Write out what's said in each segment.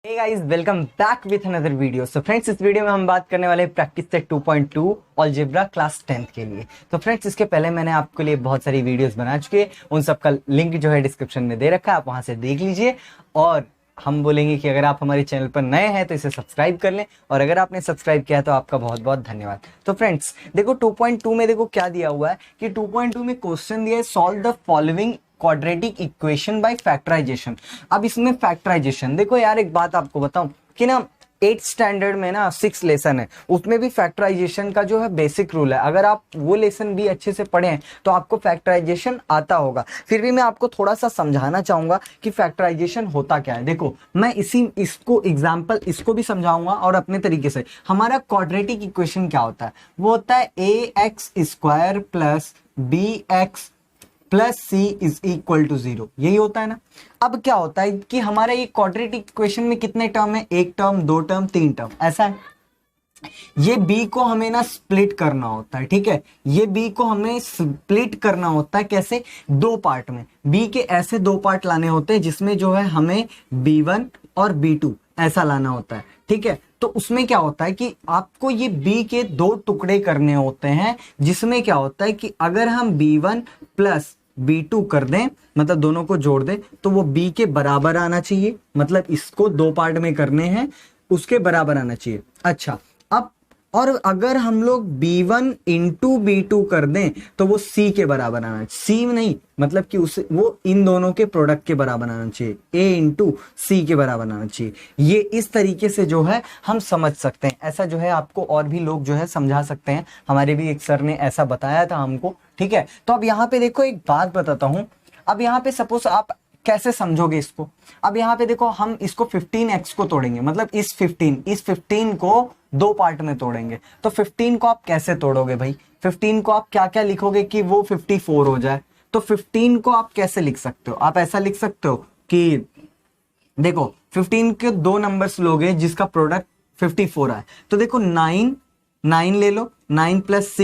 Hey guys, welcome back with another video. So friends, इस वीडियो में हम बात करने वाले हैं practice set 2.2 algebra class 10th के लिए। तो फ्रेंड्स, इसके पहले मैंने आपके लिए बहुत सारी वीडियोस बना चुके हैं, उन सब का लिंक जो है डिस्क्रिप्शन में दे रखा है, आप वहां से देख लीजिए। और हम बोलेंगे कि अगर आप हमारे चैनल पर नए हैं तो इसे सब्सक्राइब कर लें, और अगर आपने सब्सक्राइब किया है तो आपका बहुत बहुत धन्यवाद। तो फ्रेंड्स देखो, 2.2 में देखो क्या दिया हुआ है कि 2.2 में क्वेश्चन दिया है, solve the following quadratic equation by factorisation. अब इसमें फैक्टराइजेशन देखो यार, एक बात आपको बताऊं कि ना 8th स्टैंडर्ड में ना 6 लेसन है, उसमें भी फैक्टराइजेशन का जो है बेसिक रूल है। अगर आप वो लेसन भी अच्छे से पढ़े हैं तो आपको फैक्टराइजेशन आता होगा। फिर भी मैं आपको थोड़ा सा समझाना चाहूंगा कि फैक्टराइजेशन होता क्या है। देखो, मैं इसको एग्जांपल इसको भी समझाऊंगा और अपने तरीके से। हमारा क्वाड्रेटिक इक्वेशन क्या होता है? वो होता है ax² plus bx plus c is equal to 0। यही होता है ना। अब क्या होता है कि हमारा ये क्वाड्रेटिक इक्वेशन में कितने टर्म है? एक टर्म, दो टर्म, तीन टर्म, ऐसा है। ये b को हमें ना स्प्लिट करना होता है, ठीक है। ये b को हमें स्प्लिट करना होता है कैसे? दो पार्ट में। b के ऐसे दो पार्ट लाने होते हैं जिसमें जो है हमें b1 और b2 ऐसा लाना होता है, ठीक है। तो उसमें क्या होता है कि आपको ये b के दो टुकड़े करने होते हैं, जिसमें क्या होता है कि अगर हम b1 प्लस b2 कर दें, मतलब दोनों को जोड़ दें, तो वो b के बराबर आना चाहिए। मतलब इसको दो पार्ट में करने हैं, उसके बराबर आना चाहिए। अच्छा, अब और अगर हम लोग b1 इंटू b2 कर दें तो वो c के बराबर आना चाहिए। c नहीं, मतलब कि उसे वो इन दोनों के प्रोडक्ट के बराबर आना चाहिए। a इंटू सी के बराबर आना चाहिए। ये इस तरीके से जो है हम समझ सकते हैं। ऐसा जो है आपको और भी लोग जो है समझा सकते हैं। हमारे भी एक सर ने ऐसा बताया था हमको, ठीक है। तो अब यहाँ पे देखो, एक बात बताता हूं। अब यहाँ पे सपोज आप कैसे समझोगे इसको? अब यहाँ पे देखो, हम इसको 15x को तोड़ेंगे, मतलब इस 15 को दो पार्ट में तोड़ेंगे। तो 15 को आप कैसे तोड़ोगे भाई? 15 को आप क्या क्या लिखोगे कि वो 54 हो जाए? तो 15 को आप कैसे लिख सकते हो? आप ऐसा लिख सकते हो कि देखो, 15 के दो नंबर्स लोगे जिसका प्रोडक्ट 54 आए, तो देखो 9 ले लो, 9 प्लस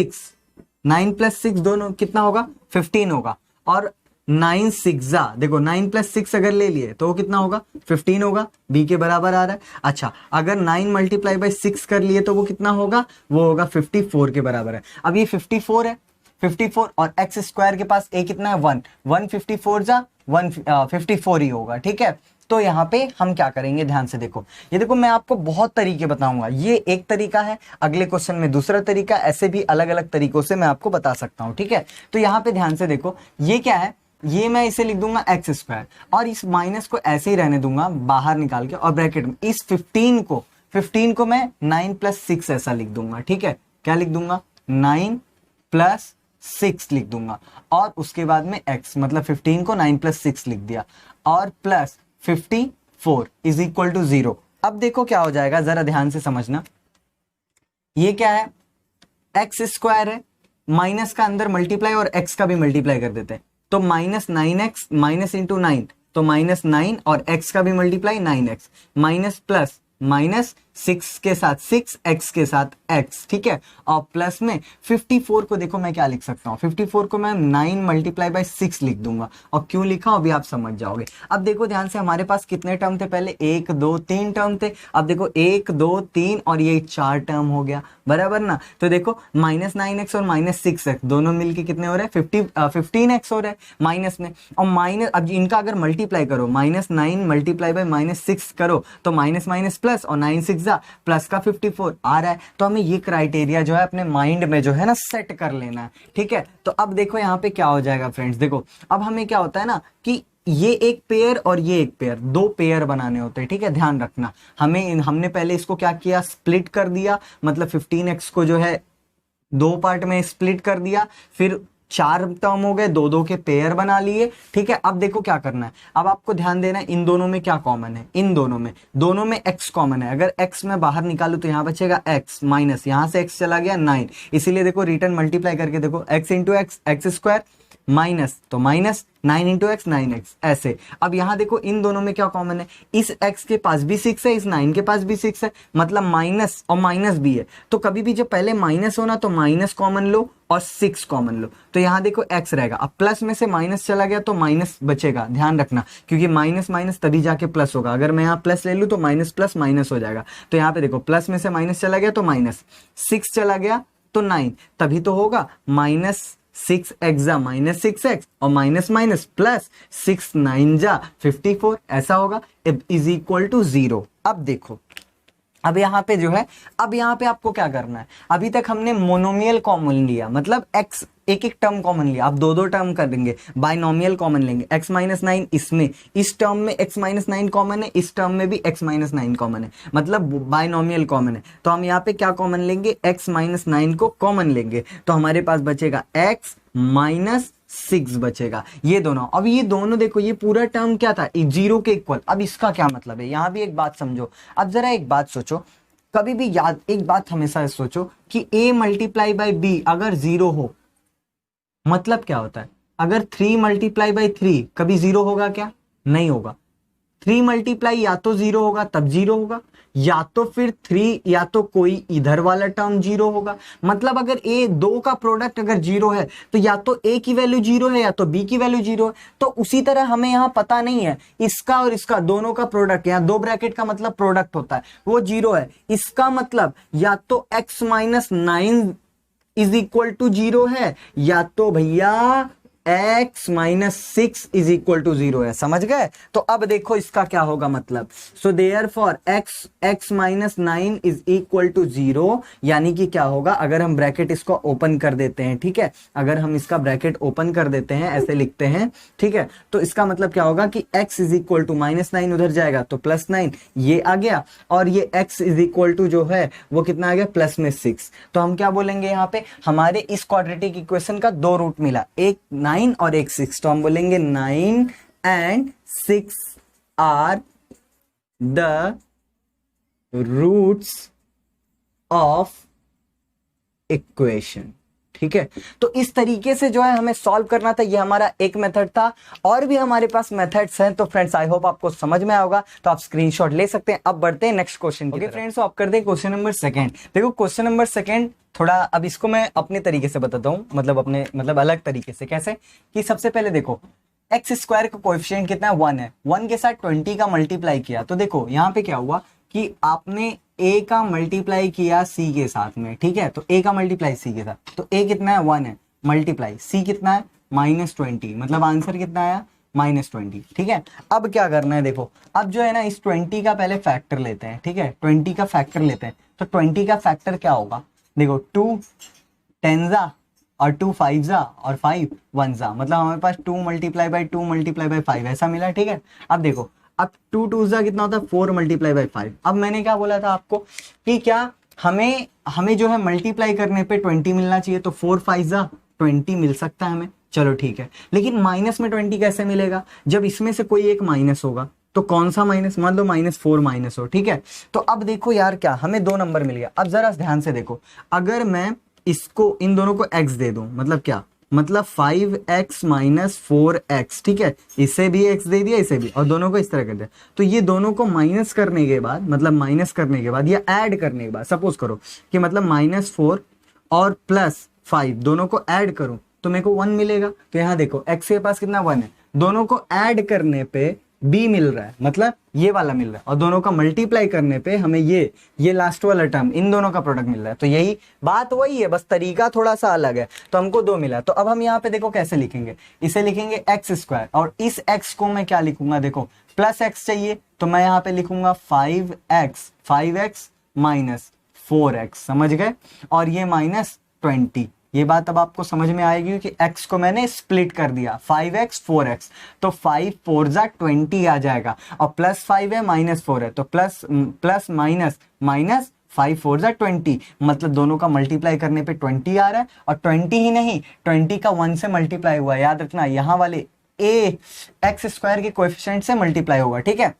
6 दोनों कितना होगा? 15 होगा। और 9 6 देखो, 9 प्लस 6 अगर ले लिए तो वो कितना होगा? 15 होगा। b के बराबर आ रहा है। अच्छा, अगर 9 मल्टीप्लाई बाई 6 कर लिए तो वो कितना होगा? वो होगा 54 के बराबर है। अब ये 54 है, 54 और एक्स स्क्वायर के पास a कितना है? 1 54 जा 154 ही होगा, ठीक है। तो यहाँ पे हम क्या करेंगे, ध्यान से देखो। ये देखो, मैं आपको बहुत तरीके बताऊंगा। ये एक तरीका है, अगले क्वेश्चन में दूसरा तरीका, ऐसे भी अलग अलग तरीकों से मैं आपको बता सकता हूँ, ठीक है। तो यहाँ पे ध्यान से देखो, ये क्या है? ये मैं इसे लिख दूंगा x² और इस माइनस को ऐसे ही रहने दूंगा बाहर निकाल के, और ब्रैकेट में इस 15 को मैं 9 प्लस 6 ऐसा लिख दूंगा, ठीक है। क्या लिख दूंगा? 9 प्लस 6 लिख दूंगा, और उसके बाद में x, मतलब 15 को 9 प्लस 6 लिख दिया, और प्लस 54 इज इक्वल टू 0। अब देखो क्या हो जाएगा, जरा ध्यान से समझना। ये क्या है? x² है, माइनस का अंदर मल्टीप्लाई और x का भी मल्टीप्लाई कर देते हैं, तो -9x, माइनस इंटू 9 तो -9, और x का भी multiply 9x, minus plus minus 6 के साथ 6, x के साथ x, ठीक है। और प्लस में 54 को देखो मैं क्या लिख सकता हूँ? 54 को मैं 9 मल्टीप्लाई बाई 6 लिख दूंगा। और क्यों लिखा अभी आप समझ जाओगे। अब देखो ध्यान से, हमारे पास कितने टर्म थे? पहले 1 2 3 टर्म थे। अब देखो 1 2 3 और ये 4 टर्म हो गया, बराबर ना। तो देखो -9x और -6x दोनों मिलके कितने हो रहे हैं? 15x हो रहे हैं माइनस में। और माइनस, अब इनका अगर मल्टीप्लाई करो, -9 मल्टीप्लाई बाई -6 करो तो माइनस माइनस प्लस, और 9 6 प्लस का 54 आ रहा है। तो हमें ये क्राइटेरिया जो है अपने माइंड में जो है ना सेट कर लेना है, ठीक है। तो अब देखो यहाँ पे क्या हो जाएगा फ्रेंड्स। देखो, अब हमें क्या होता है ना कि ये एक पेयर और ये एक पेयर, दो पेयर बनाने होते हैं, ठीक है। ध्यान रखना, हमने पहले इसको क्या किया? स्प्लिट कर दिया, मतलब 15x को जो है दो पार्ट में स्प्लिट कर दिया, फिर 4 टर्म हो गए, दो दो के पेयर बना लिए, ठीक है। अब देखो क्या करना है, अब आपको ध्यान देना है, इन दोनों में क्या कॉमन है? इन दोनों में x कॉमन है। अगर x मैं बाहर निकालू तो यहाँ बचेगा x, माइनस यहां से x चला गया 9, इसीलिए देखो रिटर्न मल्टीप्लाई करके देखो, x into x, x² minus तो माइनस 9 इंटू एक्स 9x ऐसे। अब यहाँ देखो इन दोनों में क्या कॉमन है, इस x के पास भी 6 है, इस 9 के पास भी 6 है, मतलब माइनस और माइनस भी है। तो कभी भी जब पहले माइनस हो ना तो माइनस कॉमन लो और 6 कॉमन लो, तो यहाँ देखो x रहेगा। अब प्लस में से माइनस चला गया तो माइनस बचेगा, ध्यान रखना, क्योंकि माइनस माइनस तभी जाके प्लस होगा। अगर मैं यहाँ प्लस ले लूँ तो माइनस प्लस माइनस हो जाएगा। तो यहाँ पे देखो प्लस में से माइनस चला गया तो माइनस, 6 चला गया तो 9, तभी तो होगा माइनस 6x जा माइनस 6x और माइनस माइनस प्लस 6 9 जा 54, ऐसा होगा, इज इक्वल टू 0। अब देखो अब यहाँ पे जो है, अब यहाँ पे आपको क्या करना है, अभी तक हमने मोनोमियल कॉमन लिया, मतलब x एक एक टर्म कॉमन लिया, अब दो दो टर्म कर देंगे, बाइनोमियल कॉमन लेंगे, x माइनस 9 इसमें, इस टर्म में x माइनस 9 कॉमन है, इस टर्म में भी x माइनस 9 कॉमन है, मतलब बाइनोमियल कॉमन है। तो हम यहाँ पे क्या कॉमन लेंगे, x माइनस 9 को कॉमन लेंगे, तो हमारे पास बचेगा x माइनस 6 बचेगा, ये दोनों। अब ये दोनों देखो, ये पूरा टर्म क्या था, 0 के इक्वल। अब इसका क्या मतलब है, यहां भी एक बात समझो। अब जरा एक बात सोचो, कभी भी याद, एक बात हमेशा सोचो कि a मल्टीप्लाई बाई b अगर 0 हो, मतलब क्या होता है, अगर 3 मल्टीप्लाई बाई 3 कभी 0 होगा क्या, नहीं होगा। 3 मल्टीप्लाई या तो 0 होगा तब 0 होगा, या तो फिर 3 या तो कोई इधर वाला टर्म 0 होगा। मतलब अगर a दो का प्रोडक्ट अगर 0 है तो या तो a की वैल्यू 0 है या तो b की वैल्यू 0 है। तो उसी तरह हमें यहाँ पता नहीं है इसका और इसका दोनों का प्रोडक्ट, यहाँ दो ब्रैकेट का मतलब प्रोडक्ट होता है, वो 0 है। इसका मतलब या तो x minus 9 is equal to 0 है, या तो भैया x minus 6 is equal to 0 है, समझ गए। तो अब देखो इसका क्या होगा मतलब, so therefore x minus 9 is equal to 0, यानी कि क्या होगा, अगर हम ब्रैकेट इसको ओपन कर देते हैं, ठीक है, अगर हम इसका ब्रैकेट ओपन कर देते हैं, ऐसे लिखते हैं, ठीक है, तो इसका मतलब क्या होगा कि x is equal to minus 9 उधर जाएगा तो प्लस 9 ये आ गया, और ये x इज इक्वल टू जो है वो कितना आ गया, प्लस में 6। तो हम क्या बोलेंगे, यहाँ पे हमारे इस क्वाड्रेटिक इक्वेशन का दो रूट मिला, एक 9 और एक 6, तो हम बोलेंगे 9 and 6 are the roots of equation, ठीक है। तो इस तरीके से जो है हमें सॉल्व करना था, ये हमारा एक मेथड था, और भी हमारे पास मेथड्स हैं। तो फ्रेंड्स आई होप आपको समझ में आया होगा, तो आप स्क्रीनशॉट ले सकते हैं। अब बढ़ते हैं नेक्स्ट क्वेश्चन की तरफ। फ्रेंड्स तो आप करते हैं क्वेश्चन नंबर सेकंड। देखो क्वेश्चन नंबर सेकंड थोड़ा, अब इसको मैं अपने तरीके से बताता हूँ, मतलब अपने मतलब अलग तरीके से। कैसे कि सबसे पहले देखो एक्स स्क्वायर का कोएफिशिएंट कितना है, 1 है, 1 के साथ 20 का मल्टीप्लाई किया, तो देखो यहाँ पे क्या हुआ कि आपने a का मल्टीप्लाई किया c के साथ में, ठीक है, तो a का मल्टीप्लाई c के साथ, तो a कितना है 1 है, मल्टीप्लाई c कितना है -20, मतलब आंसर कितना आया -20, ठीक है। अब क्या करना है, देखो अब जो है ना इस 20 का पहले फैक्टर लेते हैं, ठीक है, 20 का फैक्टर लेते हैं, तो 20 का फैक्टर क्या होगा, देखो 2 10 जा और 2 5 जा और 5 1 जा, मतलब हमारे पास 2 मल्टीप्लाई बाई 2 मल्टीप्लाई बाई 5 ऐसा मिला, ठीक है। अब देखो अब 2 2 जा कितना होता है 4 मल्टीप्लाई बाई 5। अब मैंने क्या बोला था आपको कि क्या हमें जो है मल्टीप्लाई करने पे 20 मिलना चाहिए, तो 4 5 जा 20 मिल सकता है हमें, चलो ठीक है। लेकिन माइनस में 20 कैसे मिलेगा, जब इसमें से कोई एक माइनस होगा, तो कौन सा माइनस, मान लो -4 माइनस हो, ठीक है। तो अब देखो यार क्या हमें 2 नंबर मिल गया। अब जरा ध्यान से देखो, अगर मैं इसको इन दोनों को x दे दूं, मतलब क्या, मतलब 5x माइनस 4x, ठीक है, इसे भी x दे दिया, इसे भी, और दोनों को इस तरह कर दिया, तो ये दोनों को माइनस करने के बाद, मतलब माइनस करने के बाद या ऐड करने के बाद, सपोज करो कि मतलब -4 और +5 दोनों को ऐड करूं तो मेरे को 1 मिलेगा। तो यहाँ देखो x के पास कितना 1 है, दोनों को ऐड करने पे b मिल रहा है, मतलब ये वाला मिल रहा है, और दोनों का मल्टीप्लाई करने पे हमें ये लास्ट वाला टर्म, इन दोनों का प्रोडक्ट मिल रहा है। तो यही बात वही है, बस तरीका थोड़ा सा अलग है। तो हमको 2 मिला, तो अब हम यहाँ पे देखो कैसे लिखेंगे, इसे लिखेंगे x², और इस x को मैं क्या लिखूंगा, देखो +x चाहिए तो मैं यहाँ पे लिखूंगा 5x माइनस 4x, समझ गए, और ये -20। ये बात अब आपको समझ में आएगी कि x को मैंने स्प्लिट कर दिया, 5x 4x, तो 5 4 जा 20 आ जाएगा, और +5 है -4 है, तो प्लस माइनस 5 4 जा 20, मतलब दोनों का मल्टीप्लाई करने पे 20 आ रहा है, और 20 ही नहीं, 20 का 1 से मल्टीप्लाई हुआ है, याद रखना यहाँ वाले a x² के कोएफिशिएंट से मल्टीप्लाई होगा, ठीक है।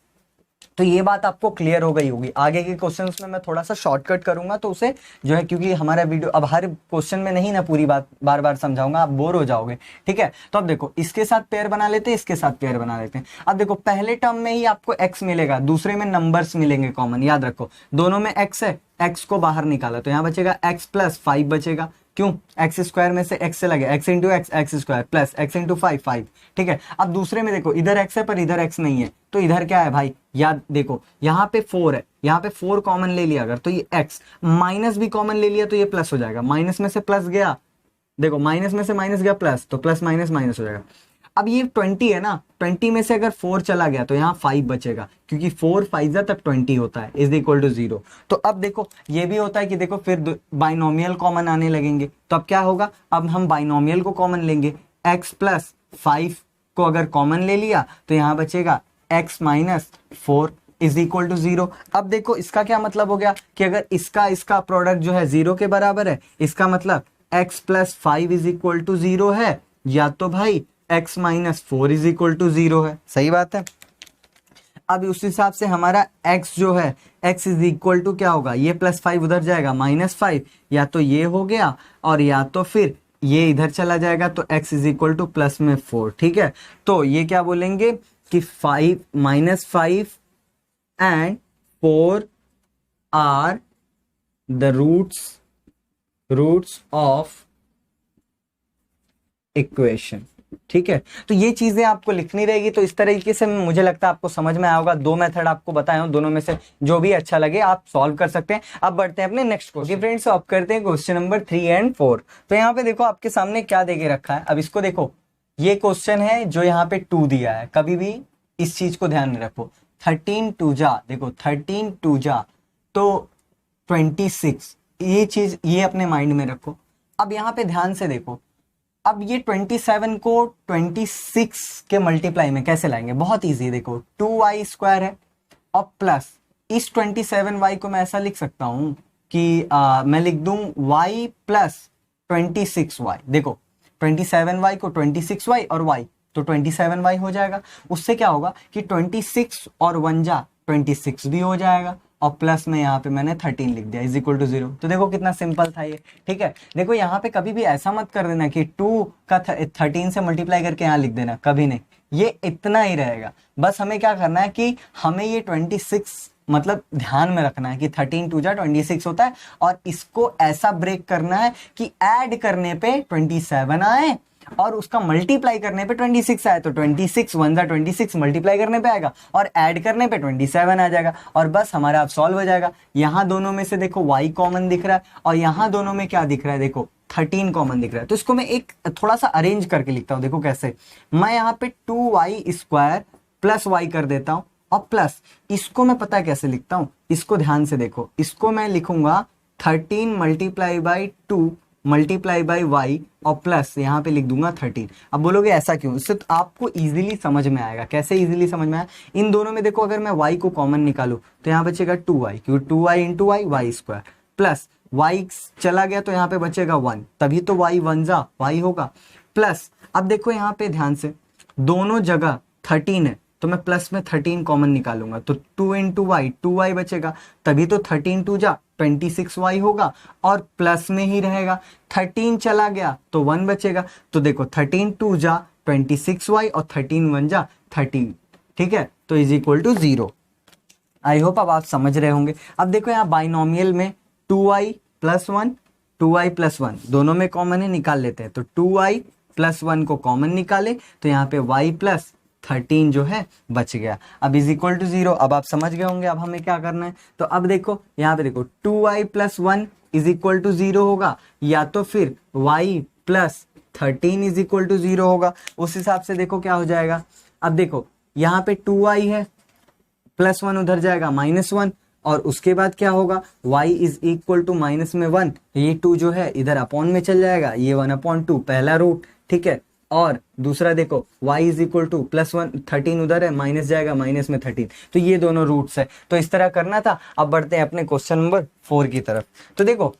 तो ये बात आपको क्लियर हो गई होगी। आगे के क्वेश्चंस में मैं थोड़ा सा शॉर्टकट करूंगा तो उसे जो है, क्योंकि हमारा वीडियो अब हर क्वेश्चन में नहीं ना पूरी बात बार बार समझाऊंगा, आप बोर हो जाओगे, ठीक है। तो अब देखो इसके साथ पेयर बना लेते हैं, इसके साथ पेयर बना लेते हैं। अब देखो पहले टर्म में ही आपको x मिलेगा, दूसरे में नंबर्स मिलेंगे कॉमन, याद रखो दोनों में x है, x को बाहर निकाला तो यहाँ बचेगा x प्लस 5 बचेगा। क्यों? एक्स स्क्वायर में से x से लगे, x into x, x square plus x into 5, 5, ठीक है। अब दूसरे में देखो इधर x है पर इधर x नहीं है, तो इधर क्या है भाई, याद देखो यहाँ पे 4 है, यहाँ पे 4 कॉमन ले लिया अगर तो ये x, माइनस भी कॉमन ले लिया तो ये प्लस हो जाएगा, माइनस में से प्लस गया, देखो माइनस में से माइनस गया प्लस, तो प्लस माइनस माइनस हो जाएगा। अब ये 20 है ना, 20 में से अगर 4 चला गया तो यहाँ 5 बचेगा, क्योंकि 4 5 तक 20 होता है, इज इक्वल टू 0। तो अब देखो ये भी होता है कि देखो फिर बाइनोमियल कॉमन आने लगेंगे, तो अब क्या होगा, अब हम बाइनोमियल को कॉमन लेंगे, x प्लस 5 को अगर कॉमन ले लिया तो यहाँ बचेगा x minus 4 is equal to 0। अब देखो इसका क्या मतलब हो गया कि अगर इसका प्रोडक्ट जो है 0 के बराबर है, इसका मतलब x plus 5 is equal to 0 है, या तो भाई x minus 4 is equal to 0 है। सही बात है। अब उस हिसाब से हमारा x जो है, x इज इक्वल टू क्या होगा, ये प्लस 5 उधर जाएगा माइनस 5, या तो ये हो गया और या तो फिर ये इधर चला जाएगा, तो x is equal two plus में 4, ठीक है। तो ये क्या बोलेंगे कि 5 minus 5 and 4 are the roots of equation, ठीक है। तो ये चीजें आपको लिखनी रहेगी। तो इस तरीके से मुझे लगता है आपको समझ में आया होगा। 2 मेथड आपको बताया हूं, दोनों में से जो भी अच्छा लगे आप सॉल्व कर सकते हैं। अब बढ़ते हैं अपने नेक्स्ट क्वेश्चन। फ्रेंड्स अब करते हैं क्वेश्चन नंबर 3 एंड 4। तो यहाँ पे देखो आपके सामने क्या देके रखा है। अब इसको देखो, ये क्वेश्चन है जो यहाँ पे 2 दिया है, कभी भी इस चीज को ध्यान में रखो। 13 2 जा, देखो 13 2 जा तो 26, ये चीज ये अपने माइंड में रखो। अब यहाँ पे ध्यान से देखो, अब ये 27 को 26 के मल्टीप्लाई में कैसे लाएंगे, बहुत इजी। देखो 2y स्क्वायर है और प्लस इस 27y को मैं ऐसा लिख सकता हूं कि मैं लिख दूं y प्लस 26y। देखो 27y को 26y और y तो 27y हो जाएगा। उससे क्या होगा कि 26 और 1 जा 26 भी हो जाएगा, और प्लस में यहाँ पे मैंने 13 लिख दिया इज इक्वल टू 0। तो देखो कितना सिंपल था ये, ठीक है। देखो यहाँ पे कभी भी ऐसा मत कर देना कि 2 का 13 से मल्टीप्लाई करके यहाँ लिख देना, कभी नहीं, ये इतना ही रहेगा। बस हमें क्या करना है कि हमें ये 26 मतलब ध्यान में रखना है कि 13 2 जा 26 होता है, और इसको ऐसा ब्रेक करना है कि ऐड करने पे 27 आए और उसका मल्टीप्लाई करने पे 26 आए, तो 26 1 जा 26 मल्टीप्लाई करने पे आएगा और ऐड करने पे 27 आ जाएगा, और बस हमारा अब सॉल्व हो जाएगा। यहाँ दोनों में से देखो y कॉमन दिख रहा है और यहाँ दोनों में क्या दिख रहा है, देखो 13 कॉमन दिख रहा है। तो इसको मैं एक थोड़ा सा अरेंज करके लिखता हूँ। देखो कैसे, मैं यहाँ पे 2y स्क्वायर प्लस y कर देता हूँ, और प्लस इसको मैं पता है कैसे लिखता हूँ, इसको ध्यान से देखो, इसको मैं लिखूंगा 13 multiply by 2 multiply by y और प्लस यहाँ पे लिख दूंगा 13। अब बोलोगे ऐसा क्यों, इससे तो आपको इजीली समझ में आएगा। कैसे इजीली समझ में आया, इन दोनों में देखो अगर मैं y को कॉमन निकालूं तो यहाँ बचेगा 2y, क्योंकि 2y into y square, plus y चला गया तो यहाँ पे बचेगा 1, तभी तो y 1 जा y होगा, प्लस अब देखो यहाँ पे ध्यान से दोनों जगह 13 है तो मैं प्लस में 13 कॉमन निकालूंगा, तो 2 इंटू वाई 2y बचेगा, तभी तो 13 2 जा 26y होगा, और प्लस में ही रहेगा। 13 चला गया तो 1 बचेगा, तो देखो 13 2 जा 26y और 13 1 जा 13, ठीक है, तो is equal to 0। I hope अब आप समझ रहे होंगे। अब देखो यहाँ बाइनोमियल में 2y प्लस 1 2y प्लस 1 दोनों में कॉमन है, निकाल लेते हैं। तो 2y प्लस 1 को कॉमन निकाले तो यहाँ पे y प्लस 13 जो है बच गया। अब इज इक्वल टू 0। अब आप समझ गए होंगे अब हमें क्या करना है। तो अब देखो यहाँ पे देखो 2y plus 1 is equal to 0 होगा, या तो फिर y plus 13 is equal to 0 होगा। उस हिसाब से देखो क्या हो जाएगा। अब देखो यहाँ पे 2y है, प्लस 1 उधर जाएगा माइनस 1, और उसके बाद क्या होगा, y is equal to minus में 1, ये 2 जो है इधर अपॉन में चल जाएगा, ये 1/2 पहला रूट, ठीक है। और दूसरा देखो y is equal two plus 1 13 उधर है, माइनस जाएगा माइनस में 13, तो ये दोनों रूट्स है। तो इस तरह करना था। अब बढ़ते हैं अपने क्वेश्चन नंबर 4 की तरफ। तो देखो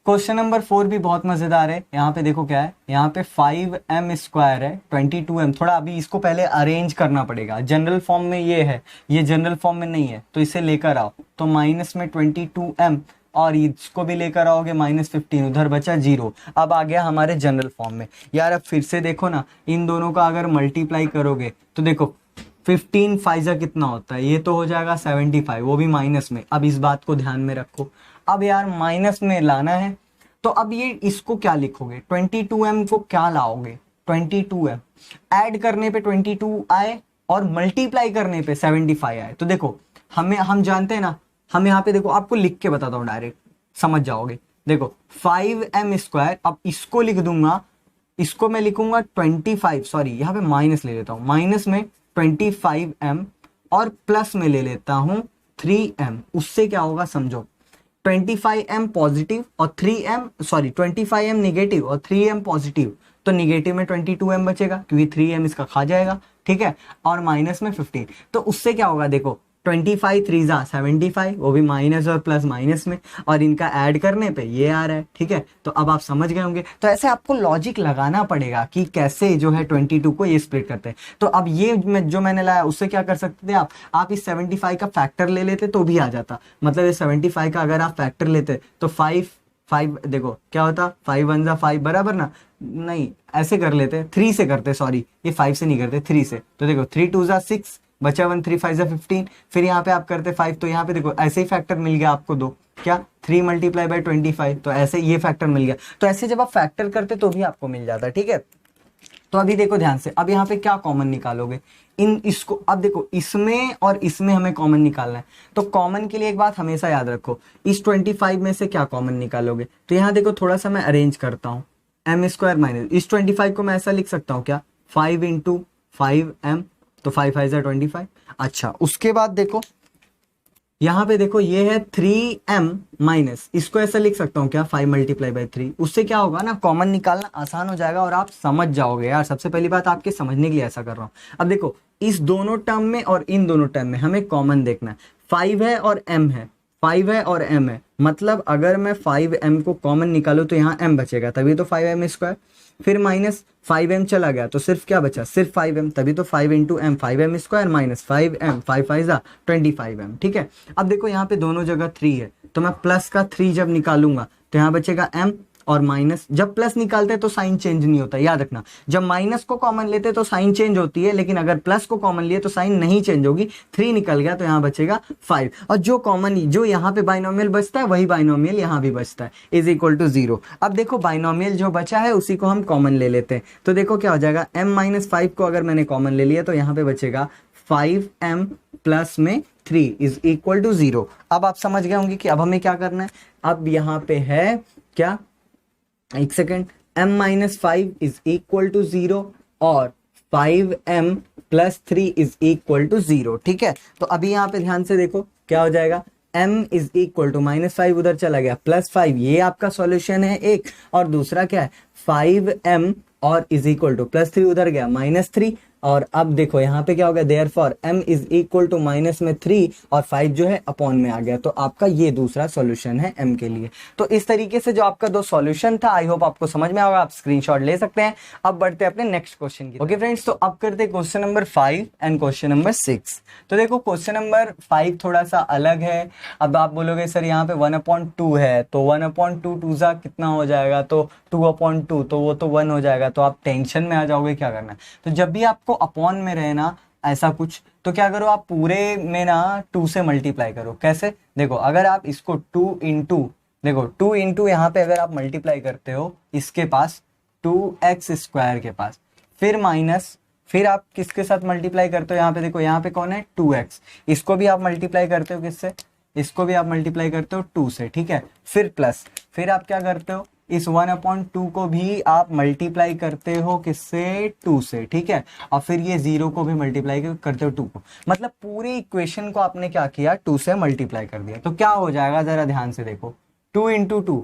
क्वेश्चन नंबर 4 भी बहुत मजेदार है। यहाँ पे देखो क्या है, यहाँ पे 5m² है, 22m। थोड़ा अभी इसको पहले अरेंज करना पड़ेगा। जनरल फॉर्म में ये है, ये जनरल फॉर्म में नहीं है, तो इसे लेकर आओ। तो माइनस में 22m और इसको भी लेकर आओगे -15, उधर बचा 0। अब आ गया हमारे जनरल फॉर्म में। यार अब फिर से देखो ना, इन दोनों का अगर मल्टीप्लाई करोगे तो देखो 15 फाइजा कितना होता है, ये तो हो जाएगा 75, वो भी माइनस में। अब इस बात को ध्यान में रखो। अब यार माइनस में लाना है, तो अब ये इसको क्या लिखोगे, 22m को क्या लाओगे, 22m ऐड करने पे 22 आए और मल्टीप्लाई करने पे 75 आए। तो देखो हम जानते हैं ना, हम यहाँ पे देखो आपको लिख के बताता हूँ, डायरेक्ट समझ जाओगे। देखो 5m², अब इसको लिख दूंगा, इसको मैं लिखूंगा 25, सॉरी यहाँ पे माइनस ले लेता हूँ, माइनस में 25m और प्लस में ले लेता हूँ 3m। उससे क्या होगा समझो, 25m पॉजिटिव और 25m निगेटिव और 3m पॉजिटिव, तो निगेटिव में 22m बचेगा क्योंकि 3m इसका खा जाएगा, ठीक है। और माइनस में 15, तो उससे क्या होगा देखो 25 3 जा 75, वो भी माइनस और प्लस माइनस में, और इनका ऐड करने पे ये आ रहा है, ठीक है। तो अब आप समझ गए होंगे। तो ऐसे आपको लॉजिक लगाना पड़ेगा कि कैसे जो है 22 को ये स्प्लिट करते हैं। तो अब ये जो मैंने लाया उससे क्या कर सकते थे आप इस 75 का फैक्टर ले लेते तो भी आ जाता। मतलब ये 75 का अगर आप फैक्टर लेते तो 5 देखो क्या होता, 5 1 जा 5 बराबर ना, नहीं ऐसे कर लेते, 3 से करते, सॉरी ये 5 से नहीं करते 3 से। तो देखो 3 2 जा 6 बचा 1, 3 5 जा 15, फिर यहाँ पे आप करते 5, तो यहाँ पे देखो ऐसे ही फैक्टर मिल गया आपको दो, क्या 3 × 25, तो ऐसे ये फैक्टर मिल गया। तो ऐसे जब आप फैक्टर करते तो भी आपको मिल जाता, ठीक है। तो अभी देखो ध्यान से, अब यहाँ पे क्या कॉमन निकालोगे, इसको अब देखो इसमें और इसमें हमें कॉमन निकालना है। तो कॉमन के लिए एक बात हमेशा याद रखो, इस 25 में से क्या कॉमन निकालोगे। तो यहाँ देखो थोड़ा सा मैं अरेंज करता हूँ, m² माइनस इस 25 को मैं ऐसा लिख सकता हूँ क्या, 5 × 5m, तो 5 5 जा 25। अच्छा उसके बाद देखो यहाँ पे देखो ये है 3m माइनस, इसको ऐसा लिख सकता हूँ क्या, 5 × 3। उससे क्या होगा ना, कॉमन निकालना आसान हो जाएगा और आप समझ जाओगे। यार सबसे पहली बात आपके समझने के लिए ऐसा कर रहा हूँ। अब देखो इस दोनों टर्म में और इन दोनों टर्म में हमें कॉमन देखना है, 5 है और m है, 5 है और m है, मतलब अगर मैं 5m को कॉमन निकालूं तो यहाँ m बचेगा, तभी तो 5m²। फिर माइनस 5m चला गया तो सिर्फ क्या बचा, सिर्फ 5m, तभी तो 5 × m 5m² माइनस 5m 5 5 जा 25m, ठीक है। अब देखो यहाँ पे दोनों जगह 3 है, तो मैं प्लस का 3 जब निकालूंगा तो यहाँ बचेगा m और माइनस। जब प्लस निकालते हैं तो साइन चेंज नहीं होता, याद रखना। जब माइनस को कॉमन लेते तो साइन चेंज होती है, लेकिन अगर प्लस को कॉमन लिए तो साइन नहीं चेंज होगी। 3 निकल गया तो यहाँ बचेगा 5, और जो यहाँ पे बाइनोमियल बचता है वही बाइनोमियल यहाँ भी बचता है, इज इक्वल टू 0। अब देखो बाइनोमियल जो बचा है उसी को हम कॉमन ले लेते हैं। तो देखो क्या हो जाएगा, m-5 को अगर मैंने कॉमन ले लिया तो यहाँ पे बचेगा 5m प्लस में 3 इज इक्वल टू 0। अब आप समझ गए होंगे कि अब हमें क्या करना है। अब यहाँ पे है क्या, एक second, m-5 is equal to 0 और 5m plus 3 is equal to 0, ठीक है। तो अभी यहाँ पे ध्यान से देखो क्या हो जाएगा, m इज इक्वल टू -5 उधर चला गया, +5, ये आपका सॉल्यूशन है एक, और दूसरा क्या है 5m और इज इक्वल टू +3 उधर गया -3। और अब देखो यहाँ पे क्या हो गया, therefore m is equal to minus में 3 और 5 जो है अपॉन में आ गया। तो आपका ये दूसरा सॉल्यूशन है m के लिए। तो इस तरीके से जो आपका दो सॉल्यूशन था, आई होप आपको समझ में आएगा, आप स्क्रीनशॉट ले सकते हैं। अब बढ़ते हैं अपने नेक्स्ट क्वेश्चन की। ओके फ्रेंड्स, तो अब करते हैं question number 5 and question number 6। तो देखो क्वेश्चन नंबर 5 थोड़ा सा अलग है। अब आप बोलोगे सर यहाँ पे 1/2 है, तो 1/2 2 जा कितना हो जाएगा, तो 2/2, तो वो तो 1 हो जाएगा। तो आप टेंशन में आ जाओगे, क्या करना है। तो जब भी आपको अपॉन में रहे ना ऐसा कुछ, तो क्या करो, आप पूरे में ना 2 से मल्टीप्लाई करो। कैसे, देखो अगर आप इसको 2 इंटू यहाँ पे अगर आप मल्टीप्लाई करते हो इसके पास 2x² के पास, फिर माइनस, फिर आप किसके साथ मल्टीप्लाई करते हो, यहाँ पे देखो यहाँ पे कौन है 2x, इसको भी आप मल्टीप्लाई करते हो किससे, इसको भी आप मल्टीप्लाई करते हो 2 से, ठीक है। फिर प्लस, फिर आप क्या करते हो, इस 1/2 को भी आप मल्टीप्लाई करते हो किससे, 2 से, ठीक है। और फिर ये 0 को भी मल्टीप्लाई करते हो 2 को, मतलब पूरी इक्वेशन को आपने क्या किया, 2 से मल्टीप्लाई कर दिया। तो क्या हो जाएगा, जरा ध्यान से देखो, 2 × 2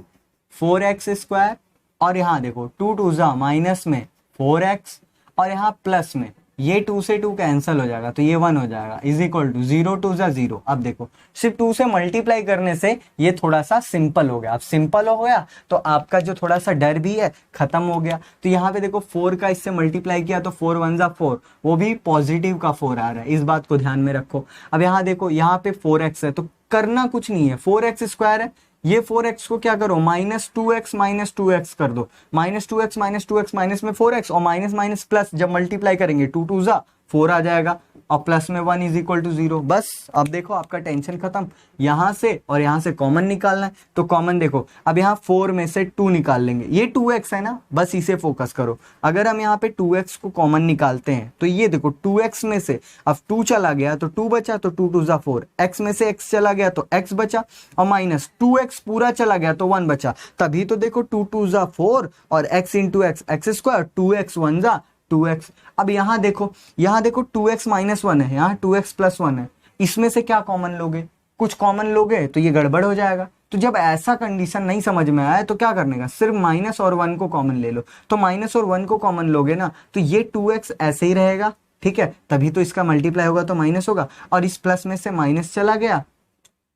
4x², और यहाँ देखो 2 2 जा माइनस में 4x, और यहाँ प्लस में ये 2 से 2 कैंसिल हो जाएगा तो ये 1 हो जाएगा, इज इक्वल टू 0 2 जा 0। अब देखो सिर्फ 2 से मल्टीप्लाई करने से ये थोड़ा सा सिंपल हो गया। अब सिंपल हो गया तो आपका जो थोड़ा सा डर भी है खत्म हो गया। तो यहाँ पे देखो 4 का इससे मल्टीप्लाई किया तो 4 1 जा 4, वो भी पॉजिटिव का 4 आ रहा है, इस बात को ध्यान में रखो। अब यहाँ देखो यहाँ पे 4x है तो करना कुछ नहीं है, 4x स्क्वायर है, ये 4x को क्या करो -2x कर दो, -2x माइनस में 4x और माइनस माइनस प्लस जब मल्टीप्लाई करेंगे 2 2 जा 4 आ जाएगा और प्लस में 1 इज इक्वल टू 0। बस अब देखो आपका टेंशन खत्म। यहां से और यहां से कॉमन निकालना है तो कॉमन देखो, अब यहाँ 4 में से 2 निकाल लेंगे, ये 2x है ना, बस इसे फोकस करो। अगर हम यहाँ पे 2x को कॉमन निकालते हैं तो ये देखो 2x में से अब 2 चला गया तो 2 बचा तो 2 2 जा 4, x में से x चला गया तो x बचा और माइनस 2x पूरा चला गया तो 1 बचा। तभी तो देखो 2 2 जा 4 और x into x square, 2x 1 जा 2x। अब यहाँ देखो 2x माइनस 1 है, यहाँ 2x प्लस 1 है, इसमें से क्या कॉमन लोगे, कुछ कॉमन लोगे तो ये गड़बड़ हो जाएगा। तो जब ऐसा कंडीशन नहीं समझ में आया तो क्या करने का, सिर्फ माइनस और 1 को कॉमन ले लो। तो माइनस और 1 को कॉमन लोगे ना तो ये 2x ऐसे ही रहेगा, ठीक है, तभी तो इसका मल्टीप्लाई होगा तो माइनस होगा और इस प्लस में से माइनस चला गया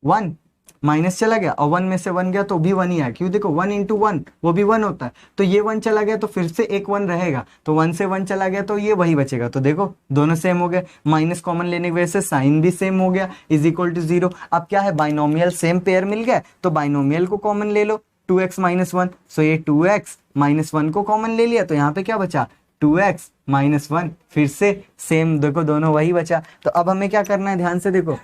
1, माइनस चला गया और 1 में से 1 गया तो भी 1 ही आया, क्यों देखो 1 इंटू 1 वो भी 1 होता है। तो ये 1 चला गया तो फिर से एक 1 रहेगा, तो 1 से 1 चला गया तो ये वही बचेगा। तो देखो दोनों सेम हो गए, माइनस कॉमन लेने की वजह से साइन भी सेम हो गया, इज इक्वल टू 0। अब क्या है, बाइनोमियल सेम पेयर मिल गया तो बाइनोमियल को कॉमन ले लो, 2x माइनस 1, सो ये 2x माइनस 1 को कॉमन ले लिया तो यहाँ पे क्या बचा 2x माइनस 1, फिर से सेम देखो दोनों वही बचा। तो अब हमें क्या करना है, ध्यान से देखो,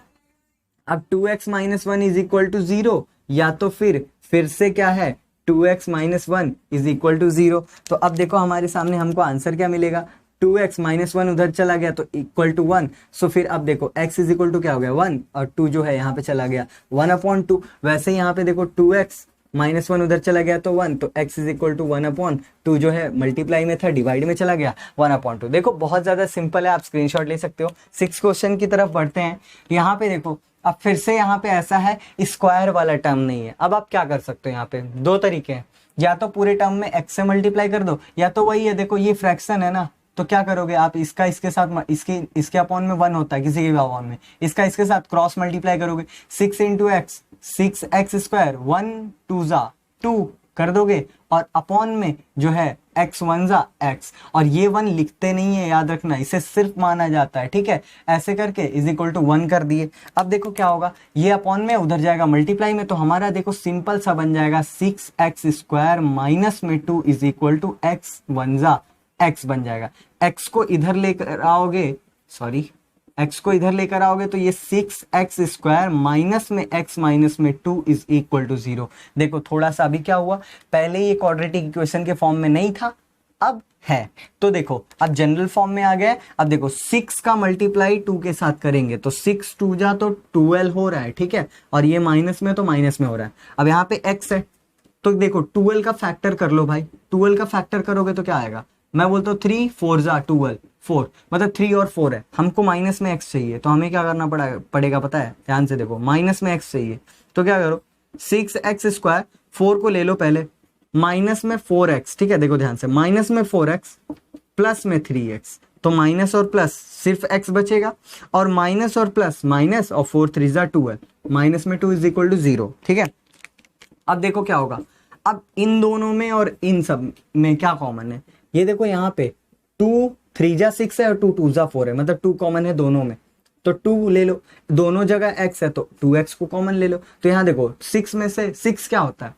अब 2x minus 1 is equal to 0 या तो फिर से क्या है 2x minus 1 is equal to 0। तो अब देखो हमारे सामने हमको आंसर क्या मिलेगा, 2x माइनस 1 उधर चला गया तो इक्वल टू 1। सो फिर अब देखो x इज इक्वल टू क्या हो गया 1 और 2 जो है यहाँ पे चला गया 1/2। वैसे यहाँ पे देखो 2x माइनस 1 उधर चला गया तो 1, तो x इज इक्वल टू 1/2 जो है मल्टीप्लाई में था डिवाइड में चला गया 1/2। देखो बहुत ज्यादा सिंपल है, आप स्क्रीनशॉट ले सकते हो। 6 क्वेश्चन की तरफ बढ़ते हैं। यहाँ पे देखो अब फिर से यहाँ पे ऐसा है स्क्वायर वाला टर्म नहीं है। अब आप क्या कर सकते हो, यहाँ पे दो तरीके हैं, या तो पूरे टर्म में x से मल्टीप्लाई कर दो या तो वही है, देखो ये फ्रैक्शन है ना, तो क्या करोगे आप इसका इसके साथ इसके अपॉन में 1 होता है किसी के भी अपॉन में, इसका इसके साथ क्रॉस मल्टीप्लाई करोगे 6 इंटू एक्स 6x स्क्वायर 1 2 जा 2 कर दोगे और अपॉन में जो है x 1 जा x, और ये 1 लिखते नहीं है, याद रखना, इसे सिर्फ माना जाता है, ठीक है। ऐसे करके इज इक्वल टू 1 कर दिए। अब देखो क्या होगा, ये अपॉन में उधर जाएगा मल्टीप्लाई में, तो हमारा देखो सिंपल सा बन जाएगा 6x स्क्वायर माइनस में 2 इज इक्वल टू x 1 जा x बन जाएगा। x को इधर लेकर आओगे, x को इधर लेकर आओगे तो ये 6x स्क्वायर माइनस में x माइनस में 2 इज इक्वल टू 0। देखो थोड़ा सा अभी क्या हुआ, पहले ये क्वाड्रेटिक इक्वेशन के फॉर्म में नहीं था, अब है, तो देखो अब जनरल फॉर्म में आ गया। अब देखो 6 का मल्टीप्लाई 2 के साथ करेंगे तो 6 2 जा तो 12 हो रहा है, ठीक है, और ये माइनस में तो माइनस में हो रहा है। अब यहाँ पे x है तो देखो 12 का फैक्टर कर लो भाई, 12 का फैक्टर करोगे तो क्या आएगा, मैं बोलता हूँ 3 4 जा 12, 4 मतलब 3 और 4 है, हमको माइनस में x चाहिए तो हमें क्या करना पड़ेगा पता है, ध्यान से देखो, माइनस में x चाहिए तो क्या करो 6x स्क्वायर 4 को ले लो पहले माइनस में 4x, ठीक है, देखो ध्यान से, माइनस में 4x प्लस में 3x, तो माइनस और प्लस सिर्फ x बचेगा और माइनस और प्लस माइनस और 4 3 जा 12, माइनस में 2 इज इक्वल टू 0, ठीक है। अब देखो क्या होगा, अब इन दोनों में और इन सब में क्या कॉमन है, ये देखो यहाँ पे 2 3 जा 6 है और 2 2 जा 4 है, मतलब 2 कॉमन है दोनों में, तो 2 ले लो, दोनों जगह x है तो 2x को कॉमन ले लो। तो यहाँ देखो 6 में से 6 क्या होता है,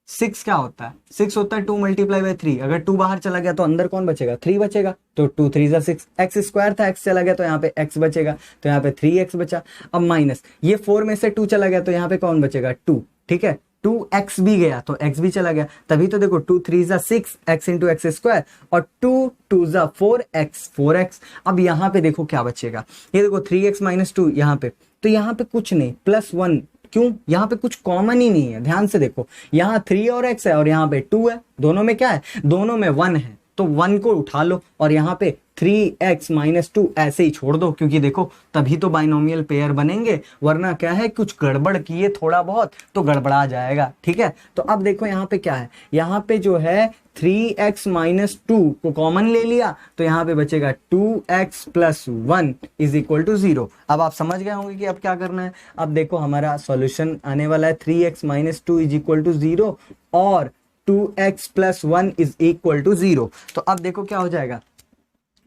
6 होता है 2 मल्टीप्लाई बाई 3, अगर 2 बाहर चला गया तो अंदर कौन बचेगा 3 बचेगा, तो 2 3 जा 6, x स्क्वायर था x चला गया तो यहाँ पे x बचेगा, तो यहाँ पे 3x बचा। अब माइनस ये 4 में से 2 चला गया तो यहाँ पे कौन बचेगा 2, ठीक है, 2x भी गया तो x भी चला गया, तभी तो देखो 2 3 जा 6 x इंटू एक्स स्क्वायर और 2 2 जा 4x। अब यहाँ पे देखो क्या बचेगा, ये देखो 3x माइनस 2 यहाँ पे, तो यहाँ पे कुछ नहीं प्लस 1, क्यों, यहाँ पे कुछ कॉमन ही नहीं है, ध्यान से देखो, यहाँ 3 और x है और यहाँ पे 2 है, दोनों में क्या है, दोनों में 1 है, तो 1 को उठा लो और यहाँ पे 3x माइनस 2 ऐसे ही छोड़ दो, क्योंकि देखो तभी तो बाइनोमियल पेयर बनेंगे, वरना क्या है कुछ गड़बड़ किए थोड़ा बहुत तो गड़बड़ा जाएगा। ठीक है, तो अब देखो यहाँ पे क्या है, यहाँ पे जो है 3x माइनस 2 को कॉमन ले लिया, तो यहाँ पे बचेगा 2x plus 1 is equal to 0। अब आप समझ गए होंगे कि अब क्या करना है। अब देखो हमारा सॉल्यूशन आने वाला है 3x minus 2 is equal to 0 और 2x plus 1 is equal to 0। तो अब देखो क्या हो जाएगा,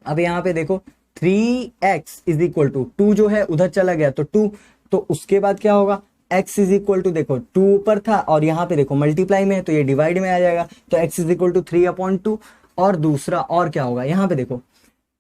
अब यहाँ पे देखो 3x इज इक्वल टू 2 जो है उधर चला गया तो 2, तो उसके बाद क्या होगा x इज इक्वल टू, देखो 2 ऊपर था और यहाँ पे देखो मल्टीप्लाई में है तो ये डिवाइड में आ जाएगा, तो x इज इक्वल टू 3/2। और दूसरा और क्या होगा, यहाँ पे देखो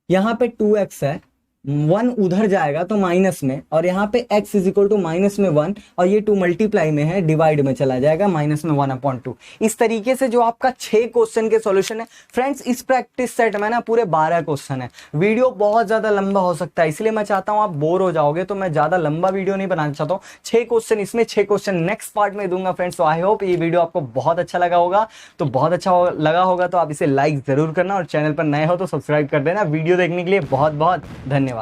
यहाँ पे 2x है, 1 उधर जाएगा तो माइनस में, और यहाँ पे x is equal to minus में 1 और ये 2 मल्टीप्लाई में है, डिवाइड में चला जाएगा माइनस में 1/2। इस तरीके से जो आपका 6 क्वेश्चन के सॉल्यूशन है फ्रेंड्स, इस प्रैक्टिस सेट में ना पूरे 12 क्वेश्चन है। वीडियो बहुत ज्यादा लंबा हो सकता है, इसलिए मैं चाहता हूं आप बोर हो जाओगे, तो मैं ज्यादा लंबा वीडियो नहीं बनाना चाहता हूँ। 6 क्वेश्चन इसमें, 6 क्वेश्चन नेक्स्ट पार्ट में दूंगा फ्रेंड्स। तो आई होप ये वीडियो आपको बहुत अच्छा लगा होगा, तो बहुत अच्छा लगा होगा तो आप इसे लाइक जरूर करना और चैनल पर नए हो तो सब्सक्राइब कर देना। वीडियो देखने के लिए बहुत बहुत धन्यवाद।